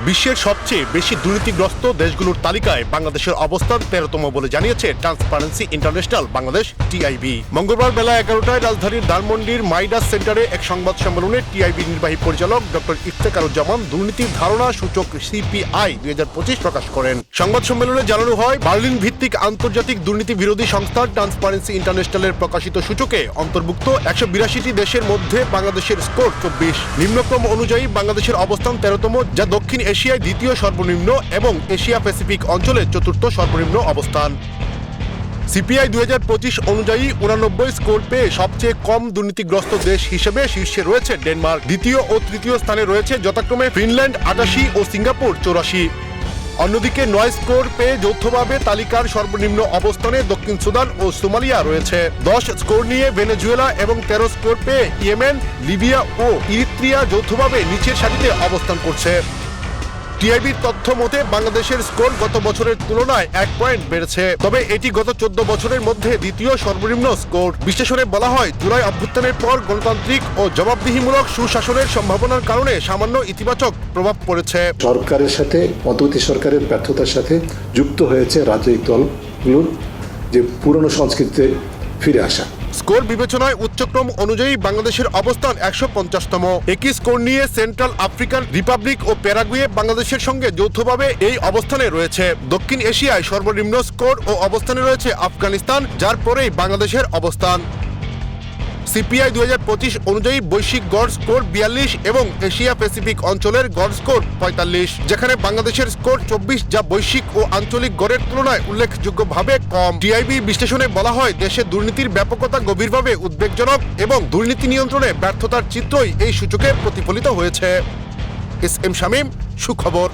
বিশ্বের সবচেয়ে বেশি দুর্নীতিগ্রস্ত দেশগুলোর তালিকায় বাংলাদেশের অবস্থান 13তম বলে জানিয়েছে ট্রান্সপারেন্সি ইন্টারন্যাশনাল বাংলাদেশ টিআইবি। মঙ্গলবার বেলা 11টায় রাজধানীর ধানমন্ডির মাইডাস সেন্টারে এক সংবাদ সম্মেলনে টিআইবি নির্বাহী পরিচালক ডক্টর ইফতেখারুজ্জামান দুর্নীতির ধারণা সূচক সিপিআই 2025 প্রকাশ করেন। সংবাদ সম্মেলনে জানানো হয়, বার্লিন ভিত্তিক আন্তর্জাতিক দুর্নীতি বিরোধী সংস্থা ট্রান্সপারেন্সি ইন্টারন্যাশনালের প্রকাশিত সূচকে অন্তর্ভুক্ত 182টি দেশের মধ্যে বাংলাদেশের স্কোর 24। নিম্নক্রম অনুযায়ী বাংলাদেশের অবস্থান 13তম, যা দক্ষিণ এশিয়ায় দ্বিতীয় সর্বনিম্ন এবং এশিয়া প্যাসিফিক অঞ্চলে চতুর্থ সর্বনিম্ন অবস্থান। সিপিআই 2025 অনুযায়ী 89 স্কোর পেয়ে সবচেয়ে কম দুর্নীতিগ্রস্ত দেশ হিসেবে শীর্ষে রয়েছে ডেনমার্ক। দ্বিতীয় ও তৃতীয় স্থানে রয়েছে যথাক্রমে ফিনল্যান্ড 88 ও সিঙ্গাপুর 84। অন্যদিকে 9 স্কোর পেয়ে যৌথভাবে তালিকার সর্বনিম্ন অবস্থানে দক্ষিণ সুদান ও সোমালিয়া রয়েছে। 10 স্কোর নিয়ে ভেনেজুয়েলা এবং 13 স্কোর পেয়ে ইয়েমেন, লিবিয়া ও ইরিত্রিয়া যৌথভাবে নিচের সারিতে অবস্থান করছে। টিআইবির তথ্য মতে বাংলাদেশের স্কোর গত বছরের তুলনায় 1 পয়েন্ট বেড়েছে, তবে এটি গত 14 বছরের মধ্যে দ্বিতীয় সর্বনিম্ন স্কোর। বিশ্লেষণে বলা হয়, জুলাই অভ্যুত্থানের পর গণতান্ত্রিক ও জবাবদিহিমূলক সুশাসনের সম্ভাবনার কারণে সামান্য ইতিবাচক প্রভাব পড়েছে। সরকারের সাথে অন্তর্বর্তী সরকারের ব্যর্থতার সাথে যুক্ত হয়েছে রাজনৈতিক দলগুলোর যে পুরনো সংস্কৃতিতে ফিরে আসা। স্কোর বিবেচনায় উচ্চক্রম অনুযায়ী বাংলাদেশের অবস্থান 150তম। একই স্কোর নিয়ে সেন্ট্রাল আফ্রিকান রিপাবলিক ও প্যারাগুয়ে বাংলাদেশের সঙ্গে যৌথভাবে এই অবস্থানে রয়েছে। দক্ষিণ এশিয়ায় সর্বনিম্ন স্কোর ও অবস্থানে রয়েছে আফগানিস্তান, যার পরেই বাংলাদেশের অবস্থান। সিপিআই 2025 অনুযায়ী বৈশ্বিক গড় স্কোর 42 এবং এশিয়া প্যাসিফিক অঞ্চলের গড় স্কোর 45, যেখানে বাংলাদেশের স্কোর 24, যা বৈশ্বিক ও আঞ্চলিক গড়ের তুলনায় উল্লেখযোগ্যভাবে কম। টিআইবি বিশ্লেষণে বলা হয়, দেশে দুর্নীতির ব্যাপকতা গভীরভাবে উদ্বেগজনক এবং দুর্নীতি নিয়ন্ত্রণে ব্যর্থতার চিত্রই এই সূচকে প্রতিফলিত হয়েছে। এস এম শামীম, সুখবর।